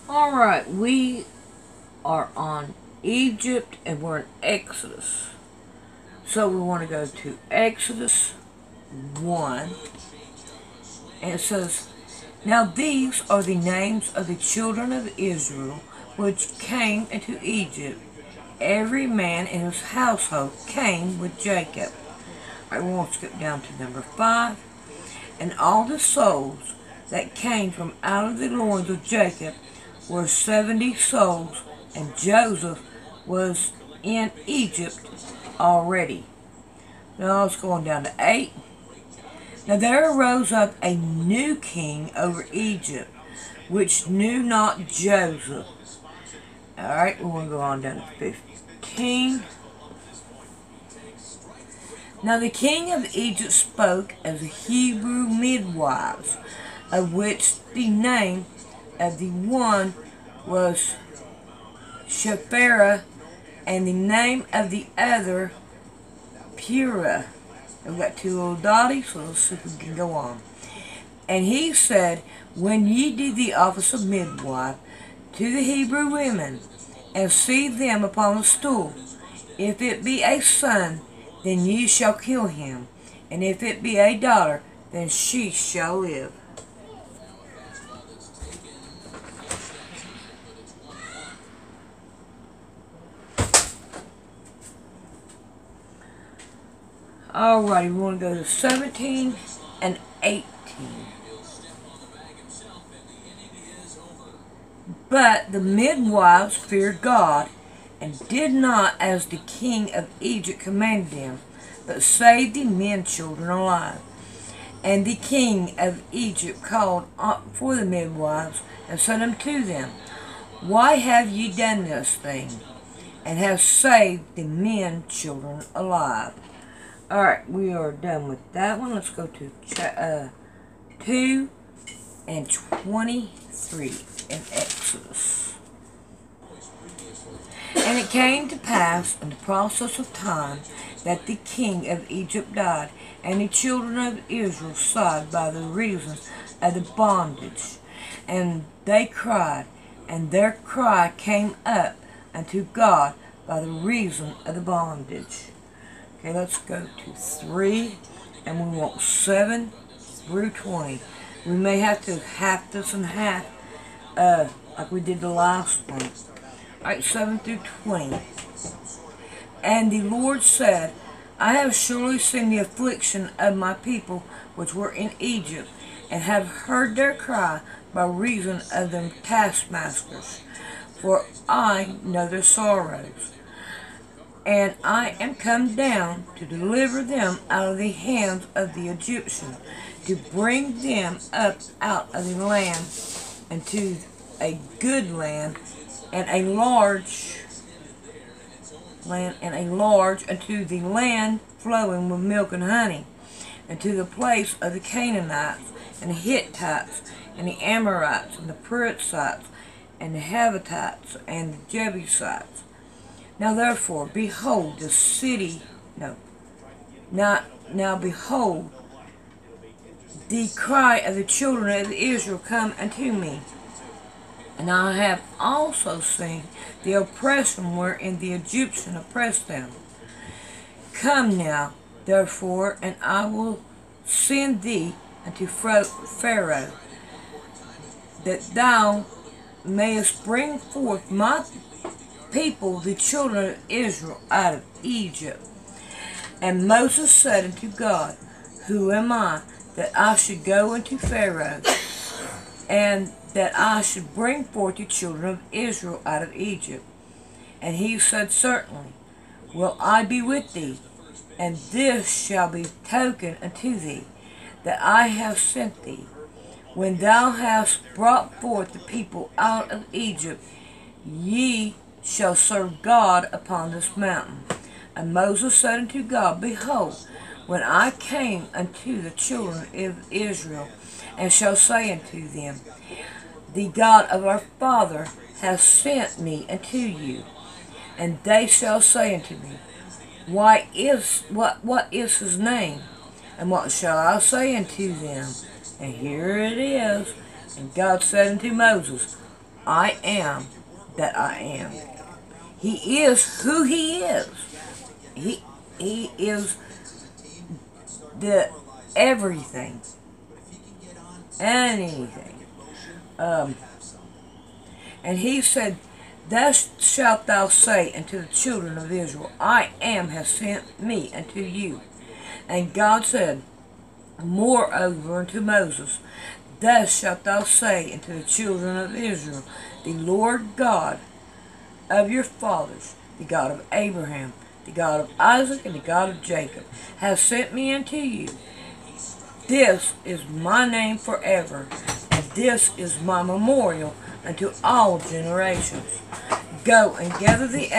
Alright, we are on Egypt and we're in Exodus. So we want to go to Exodus 1. And it says, "Now these are the names of the children of Israel which came into Egypt. Every man in his household came with Jacob." Alright, we won't skip down to number 5. "And all the souls that came from out of the loins of Jacob were 70 souls, and Joseph was in Egypt already." Now let's go on down to 8. "Now there arose up a new king over Egypt, which knew not Joseph." Alright, we're going to go on down to 15. "Now the king of Egypt spoke as the Hebrew midwives, of which the name of the one was Pharaoh, and the name of the other Purah." We've got two little dotties, so let's see if we can go on. "And he said, When ye do the office of midwife to the Hebrew women, and see them upon the stool, if it be a son, then ye shall kill him, and if it be a daughter, then she shall live." Alrighty, we want to go to 17 and 18. "But the midwives feared God, and did not as the king of Egypt commanded them, but saved the men children alive. And the king of Egypt called for the midwives, and said unto them, Why have ye done this thing, and have saved the men children alive?" Alright, we are done with that one. Let's go to 2 and 23 in Exodus. "And it came to pass in the process of time that the king of Egypt died, and the children of Israel sighed by the reason of the bondage. And they cried, and their cry came up unto God by the reason of the bondage." Okay, let's go to 3, and we want 7 through 20. We may have to half this and half, like we did the last one. Alright, 7 through 20. "And the Lord said, I have surely seen the affliction of my people which were in Egypt, and have heard their cry by reason of their taskmasters. For I know their sorrows. And I am come down to deliver them out of the hands of the Egyptians, to bring them up out of the land into a good land, and a large unto the land flowing with milk and honey, and to the place of the Canaanites, and the Hittites, and the Amorites, and the Perizzites, and the Havitites, and the Jebusites. Now therefore, behold, the city, now behold, the cry of the children of Israel come unto me. And I have also seen the oppression wherein the Egyptians oppressed them. Come now, therefore, and I will send thee unto Pharaoh, that thou mayest bring forth my people, the children of Israel, out of Egypt." And Moses said unto God, Who am I, that I should go unto Pharaoh, and that I should bring forth the children of Israel out of Egypt? And he said, Certainly will I be with thee, and this shall be token unto thee, that I have sent thee. When thou hast brought forth the people out of Egypt, ye shall serve God upon this mountain. And Moses said unto God, Behold, when I came unto the children of Israel, and shall say unto them, The God of our father hath sent me unto you, and they shall say unto me, What is his name? And what shall I say unto them? And here it is. And God said unto Moses, I am that I am. He is who he is. He is the everything and anything. And he said, thus shalt thou say unto the children of Israel, I am has sent me unto you. And God said, moreover unto Moses, thus shalt thou say unto the children of Israel, the Lord God of your fathers, the God of Abraham, the God of Isaac, and the God of Jacob, has sent me unto you. This is my name forever, and this is my memorial unto all generations. Go and gather the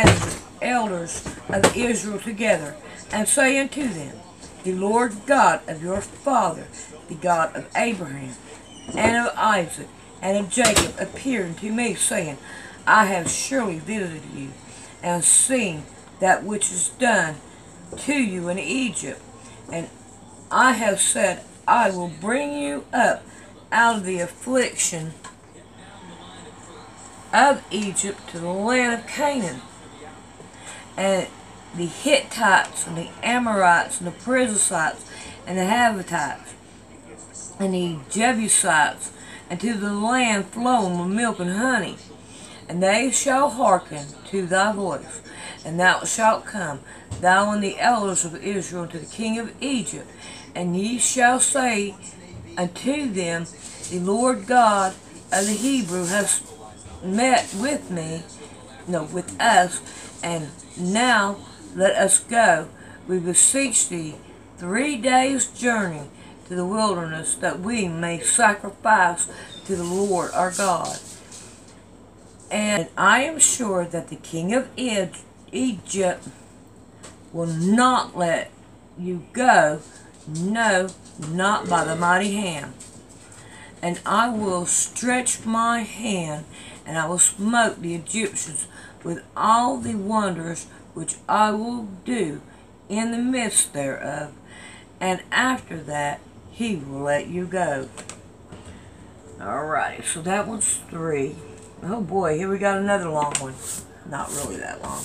elders of Israel together, and say unto them, the Lord God of your father, the God of Abraham, and of Isaac, and of Jacob, appeared unto me, saying, I have surely visited you, and seen that which is done to you in Egypt, and I have said, I will bring you up out of the affliction of Egypt to the land of Canaan. And the Hittites, and the Amorites, and the Perizzites, and the Havitites, and the Jebusites, and to the land flowing with milk and honey. And they shall hearken to thy voice, and thou shalt come, thou and the elders of Israel, to the king of Egypt, and ye shall say unto them, the Lord God of the Hebrew has met with with us, and now let us go, we beseech thee, 3 days' journey to the wilderness, that we may sacrifice to the Lord our God. And I am sure that the king of Egypt will not let you go, no, not by the mighty hand. And I will stretch my hand, and I will smote the Egyptians with all the wonders which I will do in the midst thereof. And after that, he will let you go. Alright, so that was 3. Oh boy, here we got another long one. Not really that long.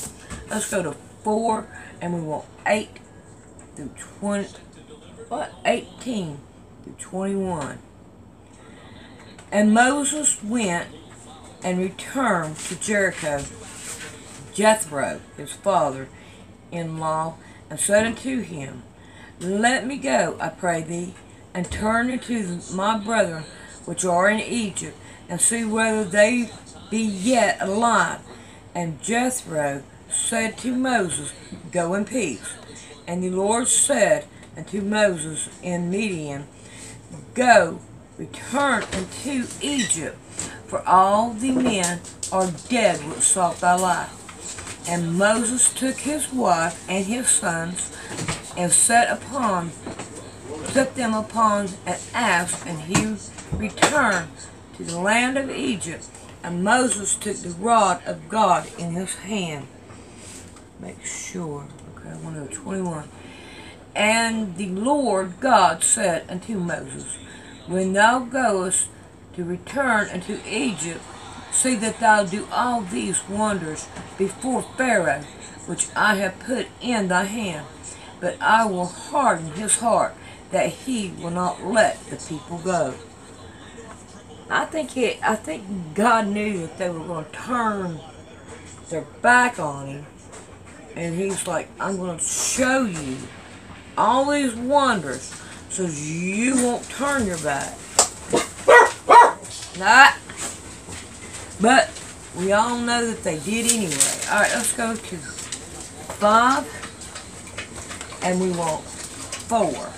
Let's go to 4, and we want 8 through 18 through 21. And Moses went and returned to Jericho. Jethro, his father-in-law, and said unto him, let me go, I pray thee, and turn into my brethren which are in Egypt, and see whether they be yet alive. And Jethro said to Moses, go in peace. And the Lord said unto Moses in Midian, go, return into Egypt, for all the men are dead which sought thy life. And Moses took his wife and his sons, and set them upon an ass, and he returned to the land of Egypt. And Moses took the rod of God in his hand. Make sure. Okay, I want to go 21. And the Lord God said unto Moses, when thou goest to return unto Egypt, see that thou do all these wonders before Pharaoh, which I have put in thy hand. But I will harden his heart, that he will not let the people go. I think God knew that they were going to turn their back on him, and he's like, I'm going to show you all these wonders so you won't turn your back. Nah. But we all know that they did anyway. Alright, let's go to 5, and we want 4.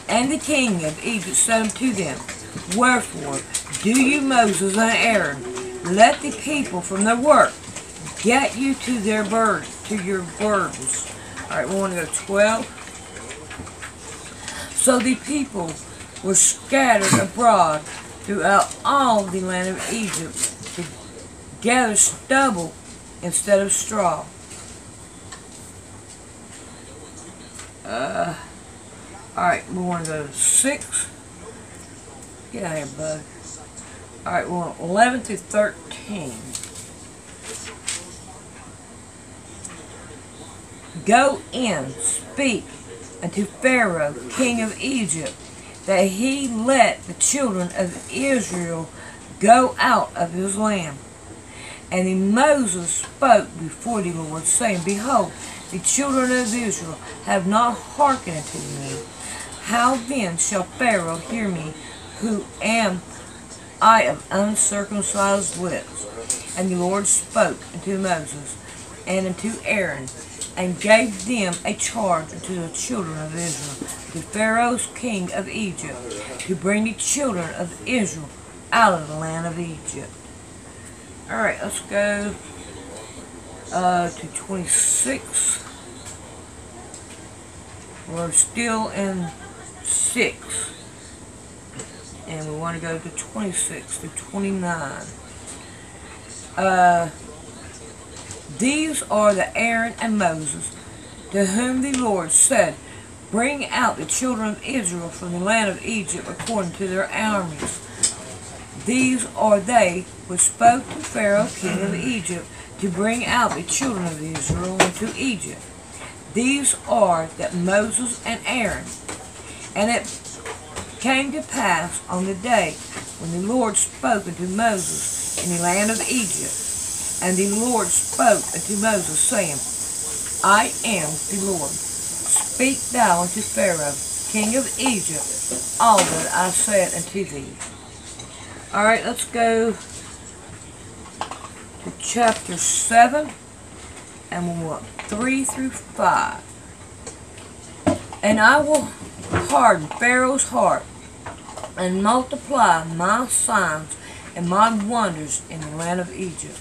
And the king of Egypt said unto them, wherefore do you, Moses and Aaron, let the people from their work get you to your burdens. Alright, we want to go 12. So the people were scattered abroad throughout all the land of Egypt to gather stubble instead of straw. Alright, we want to go to 6. Get out of here, bud. Alright, we're on 11 through 13. Go in, speak unto Pharaoh, king of Egypt, that he let the children of Israel go out of his land. And then Moses spoke before the Lord, saying, Behold, the children of Israel have not hearkened unto me. How then shall Pharaoh hear me, who am I of uncircumcised lips? And the Lord spoke unto Moses and unto Aaron, and gave them a charge unto the children of Israel, to Pharaoh's king of Egypt, to bring the children of Israel out of the land of Egypt. Alright, let's go to 26. We're still in 6. And we want to go to 26 to 29. These are the Aaron and Moses, to whom the Lord said, Bring out the children of Israel from the land of Egypt according to their armies. These are they which spoke to Pharaoh king of Egypt, to bring out the children of Israel into Egypt. These are that Moses and Aaron. And it came to pass on the day when the Lord spoke unto Moses in the land of Egypt. And the Lord spoke unto Moses, saying, I am the Lord. Speak thou unto Pharaoh, king of Egypt, all that I said unto thee. Alright, let's go to chapter 7, and we'll want 3 through 5. And I will harden Pharaoh's heart, and multiply my signs and my wonders in the land of Egypt.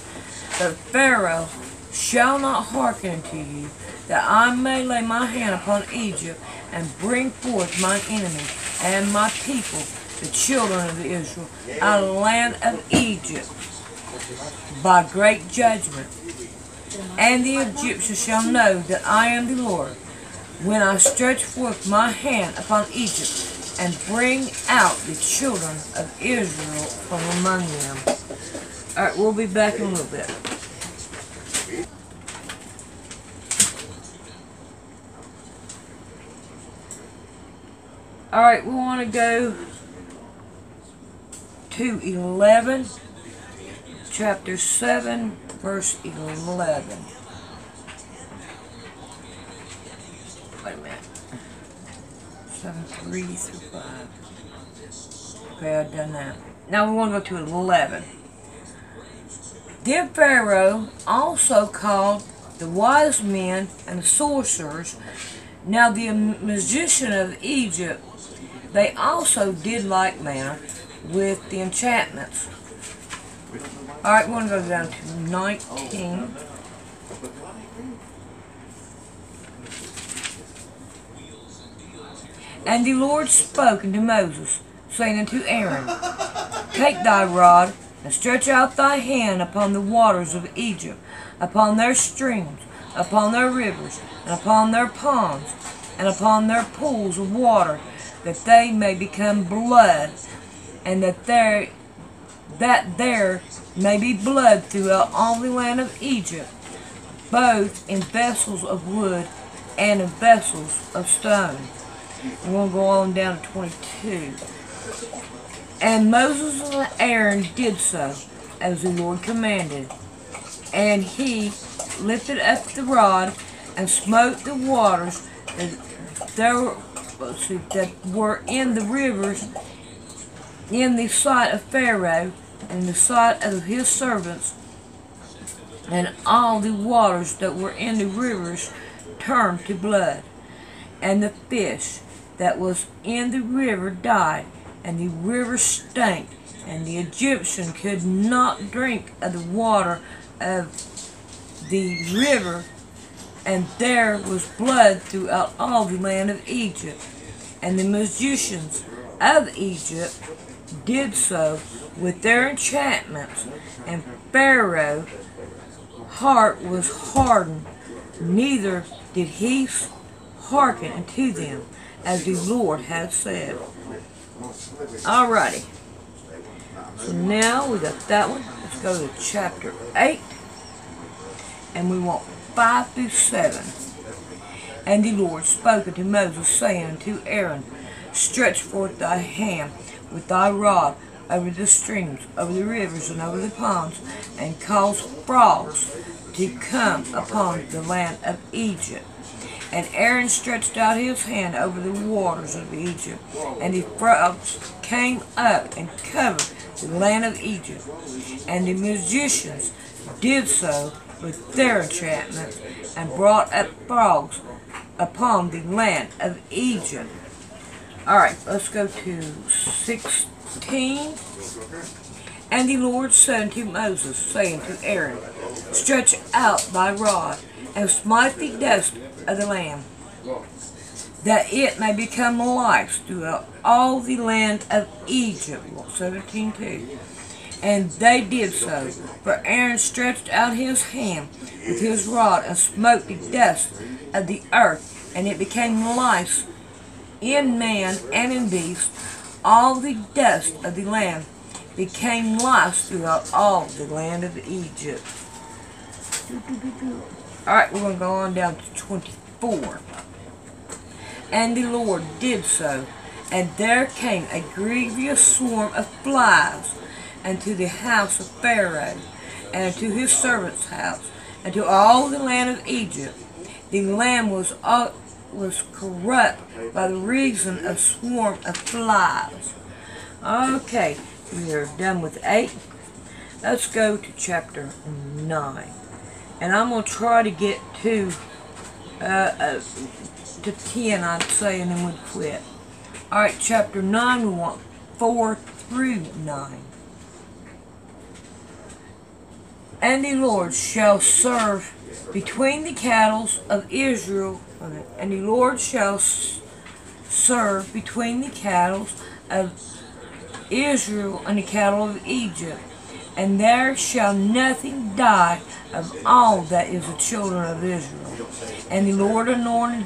But Pharaoh shall not hearken unto you, that I may lay my hand upon Egypt, and bring forth mine enemy and my people, the children of Israel, out of the land of Egypt, by great judgment. And the Egyptians shall know that I am the Lord, when I stretch forth my hand upon Egypt, and bring out the children of Israel from among them. Alright, we'll be back in a little bit. Alright, we want to go to 11, chapter 7, verse 11. Wait a minute. 7, 3 through 5. Okay, I've done that. Now we want to go to 11. Then Pharaoh also called the wise men and the sorcerers. Now the magician of Egypt, they also did like manner with the enchantments. Alright, we're going to go down to 19. And the Lord spoke unto Moses, saying unto Aaron, Take thy rod, and stretch out thy hand upon the waters of Egypt, upon their streams, upon their rivers, and upon their ponds, and upon their pools of water, that they may become blood, and that there may be blood throughout all the land of Egypt, both in vessels of wood and in vessels of stone. We're going to go on down to 22. And Moses and Aaron did so, as the Lord commanded. And he lifted up the rod, and smote the waters that were in the rivers, in the sight of Pharaoh, and in the sight of his servants, and all the waters that were in the rivers turned to blood. And the fish that was in the river died, and the river stank, and the Egyptian could not drink of the water of the river, and there was blood throughout all the land of Egypt. And the magicians of Egypt did so with their enchantments, and Pharaoh's heart was hardened, neither did he hearken unto them, as the Lord had said. Alrighty. So now we got that one. Let's go to chapter 8. And we want 5 through 7. And the Lord spoke unto Moses, saying unto Aaron, Stretch forth thy hand with thy rod over the streams, over the rivers, and over the ponds, and cause frogs to come upon the land of Egypt. And Aaron stretched out his hand over the waters of Egypt, and the frogs came up and covered the land of Egypt. And the magicians did so with their enchantments, and brought up frogs upon the land of Egypt. Alright, let's go to 16. And the Lord said unto Moses, saying to Aaron, Stretch out thy rod, and smite the dust of the land, that it may become lice throughout all the land of Egypt. 17:2. And they did so, for Aaron stretched out his hand with his rod, and smote the dust of the earth, and it became lice in man and in beast. All the dust of the land became lice throughout all the land of Egypt. Alright, we're going to go on down to 24. And the Lord did so, and there came a grievous swarm of flies unto the house of Pharaoh, and unto his servant's house, and to all the land of Egypt. The land was corrupt by the reason of swarm of flies. Okay, we are done with 8. Let's go to chapter 9. And I'm going to try to get to 10, I'd say, and then we'll quit. Alright, chapter 9, we want 4 through 9. And the Lord shall serve between the cattle of Israel, and the Lord shall serve between the cattle of Israel and the cattle of Egypt. And there shall nothing die of all that is the children of Israel. And the Lord anointed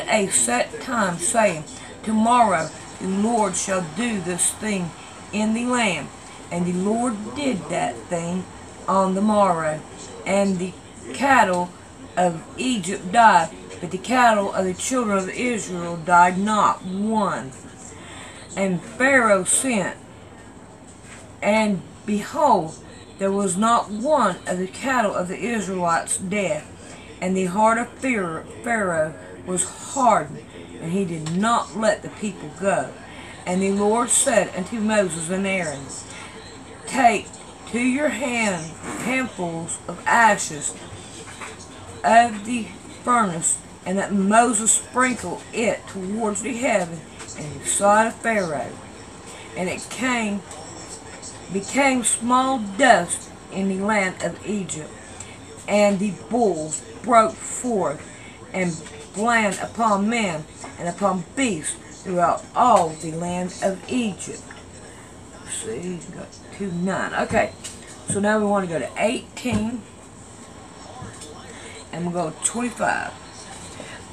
a set time, saying, Tomorrow the Lord shall do this thing in the land. And the Lord did that thing on the morrow. And the cattle of Egypt died, but the cattle of the children of Israel died not one. And Pharaoh sent, and behold, there was not one of the cattle of the Israelites dead. And the heart of Pharaoh was hardened, and he did not let the people go. And the Lord said unto Moses and Aaron, Take to your handfuls of ashes of the furnace, and that Moses sprinkled it towards the heaven in the sight of Pharaoh. And it became small dust in the land of Egypt. And the bulls broke forth and bland upon men and upon beasts throughout all the land of Egypt. Let's see, got 2:9. Okay, so now we want to go to 18. And we'll go to 25.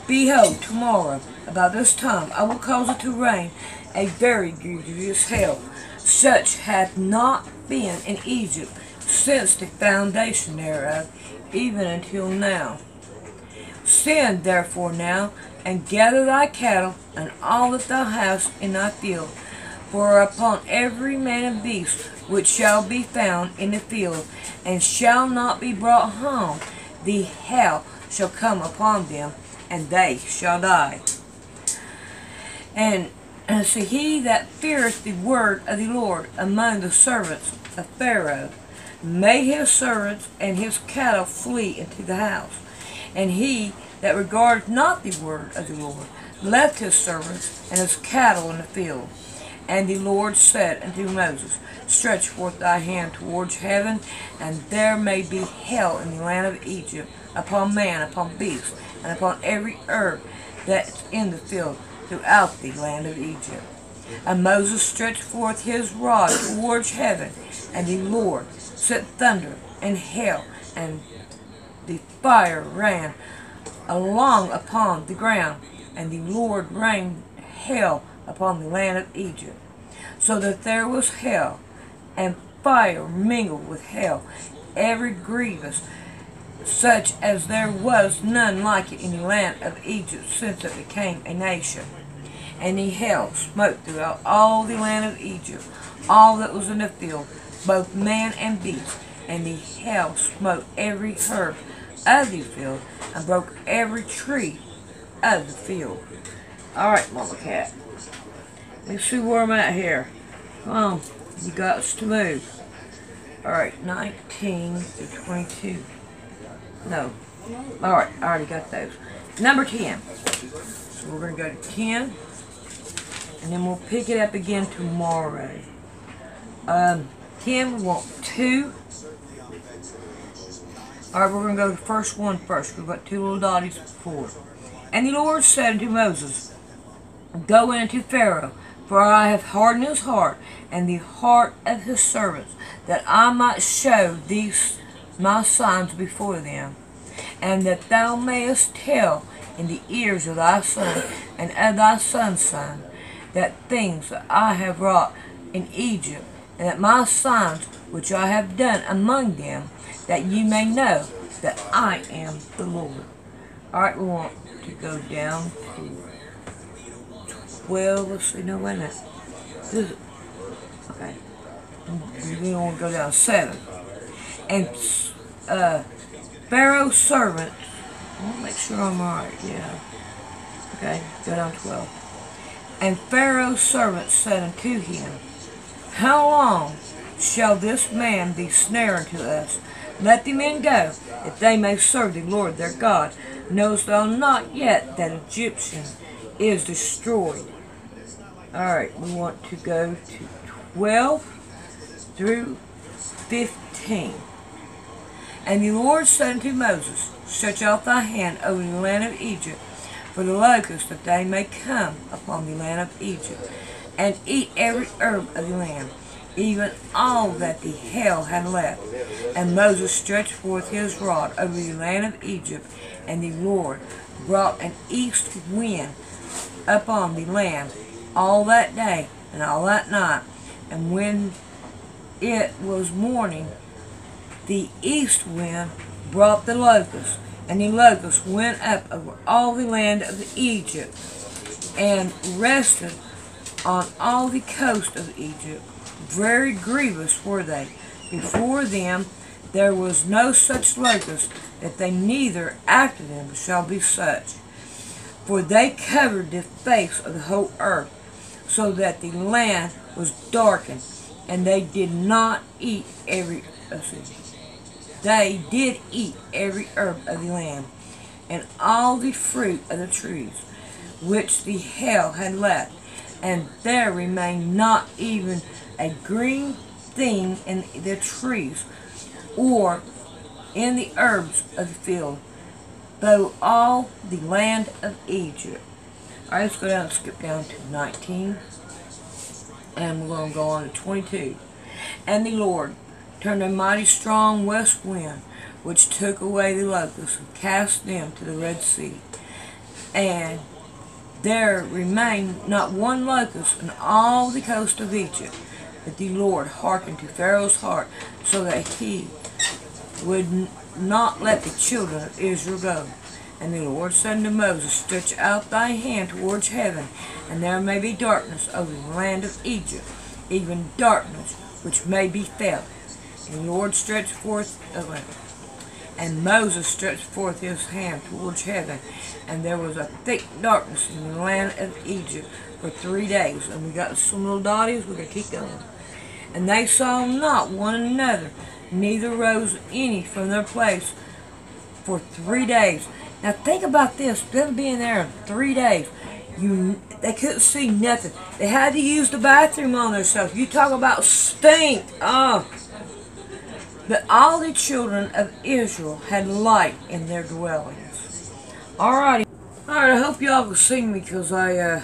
Behold, tomorrow, about this time, I will cause it to rain a very grievous hail. Such hath not been in Egypt since the foundation thereof, even until now. Send therefore now, and gather thy cattle, and all that thou hast in thy field. For upon every man and beast which shall be found in the field, and shall not be brought home, the hail shall come upon them, and they shall die. And so he that feareth the word of the Lord among the servants of Pharaoh made his servants and his cattle flee into the house. And he that regardeth not the word of the Lord left his servants and his cattle in the field. And the Lord said unto Moses, Stretch forth thy hand towards heaven, and there may be hail in the land of Egypt, upon man, upon beast, and upon every herb that is in the field throughout the land of Egypt. And Moses stretched forth his rod towards heaven, and the Lord sent thunder and hail, and the fire ran along upon the ground, and the Lord rained hail upon the land of Egypt. so that there was hell, and fire mingled with hell, every grievous, such as there was none like it in the land of Egypt since it became a nation. And the hell smote throughout all the land of Egypt, all that was in the field, both man and beast. And the hell smote every herb of the field, and broke every tree of the field. Alright, Mama Cat. Let's see where I'm at here. Come on, you got us to move. Alright, 19 to 22. No. Alright, I already got those. Number 10. So we're going to go to 10. And then we'll pick it up again tomorrow. 10, we want 2. Alright, we're going to go to the first one first. We've got 2 little dotties before. And the Lord said unto Moses, Go in unto Pharaoh, for I have hardened his heart, and the heart of his servants, that I might show these my signs before them, and that thou mayest tell in the ears of thy son and of thy son's son, that things that I have wrought in Egypt, and that my signs which I have done among them, that ye may know that I am the Lord. Alright, we want to go down to 12. Let's see, no, wait a minute. This is, okay. We want to go down to 7. And Pharaoh's servant, I want to make sure I'm right, yeah. Okay, go down to 12. And Pharaoh's servant said unto him, How long shall this man be snare unto us? Let the men go, that they may serve the Lord their God. Knowest thou not yet that Egyptian is destroyed? Alright, we want to go to 12 through 15. And the Lord said unto Moses, Stretch out thy hand over the land of Egypt, for the locusts, that they may come upon the land of Egypt, and eat every herb of the land, even all that the hail had left. And Moses stretched forth his rod over the land of Egypt, and the Lord brought an east wind upon the land all that day and all that night. And when it was morning, the east wind brought the locusts, and the locusts went up over all the land of Egypt, and rested on all the coast of Egypt. Very grievous were they. Before them there was no such locust, that they neither after them shall be such. For they covered the face of the whole earth, so that the land was darkened, and they did not eat every They did eat every herb of the land, and all the fruit of the trees, which the hail had left, and there remained not even a green thing in the trees, or in the herbs of the field, though all the land of Egypt. Alright, let's go down and skip down to 19, and we're going to go on to 22. And the Lord turned a mighty strong west wind, which took away the locusts, and cast them to the Red Sea. And there remained not one locust in all the coast of Egypt. But the Lord hearkened to Pharaoh's heart, so that he would not let the children of Israel go. And the Lord said unto Moses, Stretch out thy hand towards heaven, and there may be darkness over the land of Egypt, even darkness which may be felt. And the Lord stretched forth and Moses stretched forth his hand towards heaven, and there was a thick darkness in the land of Egypt for 3 days. And we got some little dotties, we're going to keep going. And they saw not one another, neither rose any from their place for 3 days. Now think about this, them being there in 3 days. They couldn't see nothing. They had to use the bathroom on themselves. You talk about stink. Oh. But all the children of Israel had light in their dwellings. Alrighty. Alright, I hope y'all can see me, because my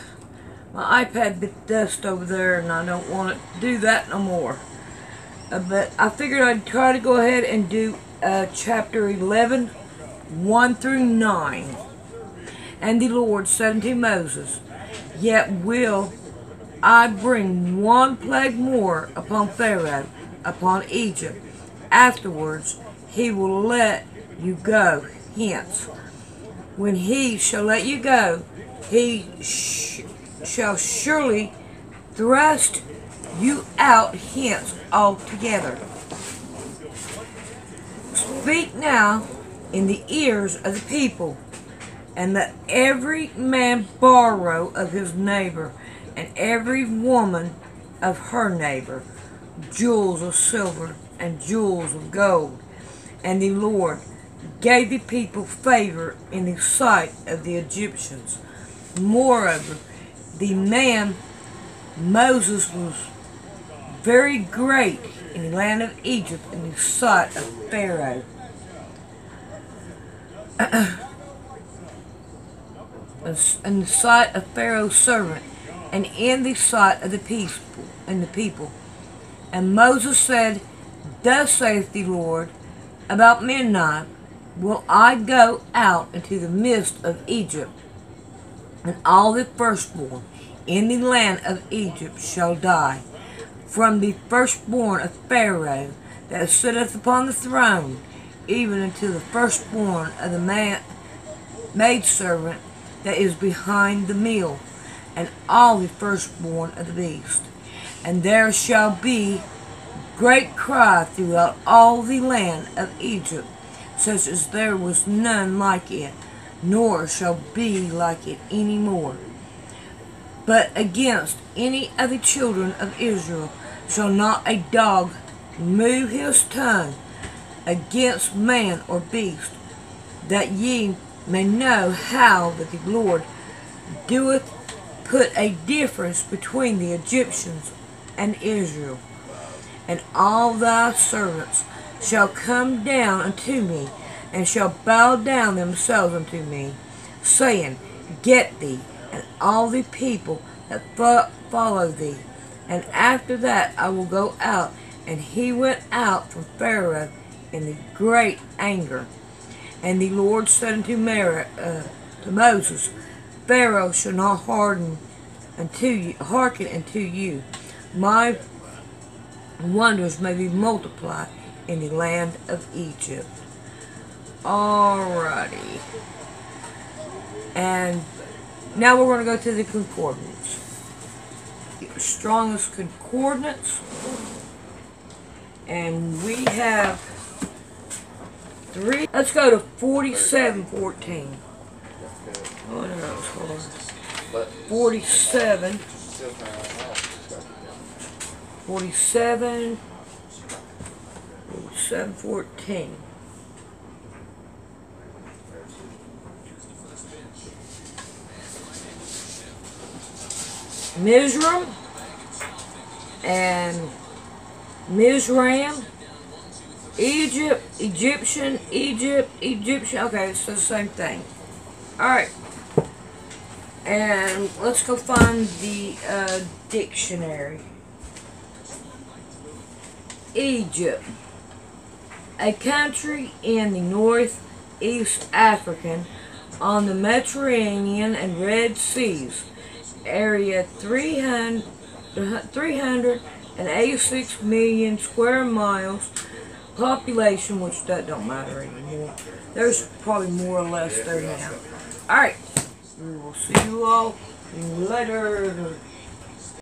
iPad bit dust over there, and I don't want it to do that no more. But I figured I'd try to go ahead and do chapter 11, 1 through 9. And the Lord said unto Moses, Yet will I bring one plague more upon Pharaoh, upon Egypt. Afterwards he will let you go hence. When he shall let you go, he shall surely thrust you out hence altogether. Speak now in the ears of the people, and let every man borrow of his neighbor, and every woman of her neighbor, jewels of silver and jewels of gold. And the Lord gave the people favor in the sight of the Egyptians. Moreover, the man Moses was very great in the land of Egypt in the sight of Pharaoh. In the sight of Pharaoh's servant, and in the sight of the people. And Moses said, Thus saith the Lord, about midnight will I go out into the midst of Egypt, and all the firstborn in the land of Egypt shall die, from the firstborn of Pharaoh that sitteth upon the throne, even unto the firstborn of the maidservant that is behind the mill, and all the firstborn of the beast. And there shall be great cry throughout all the land of Egypt, such as there was none like it, nor shall be like it any more. But against any of the children of Israel shall not a dog move his tongue against man or beast, that ye may know how that the Lord doeth put a difference between the Egyptians and Israel. And all thy servants shall come down unto me, and shall bow down themselves unto me, saying, Get thee, and all the people that follow thee. And after that I will go out. And he went out from Pharaoh in the great anger. And the Lord said unto Moses, Pharaoh shall not hearken unto you. My wonders may be multiplied in the land of Egypt. Alrighty. And now we're going to go to the concordance. The strongest concordance. And we have 3. Let's go to 47:14. Oh, no, hold on. 47. 47:14. Mizraim and Mizraim, Egypt, Egyptian, Egyptian. Okay, it's the same thing. Alright. And let's go find the dictionary. Egypt, a country in the northeast African on the Mediterranean and Red Seas. Area 386 million square miles. Population, which that don't matter anymore. There's probably more or less there now. Alright, we will see you all later.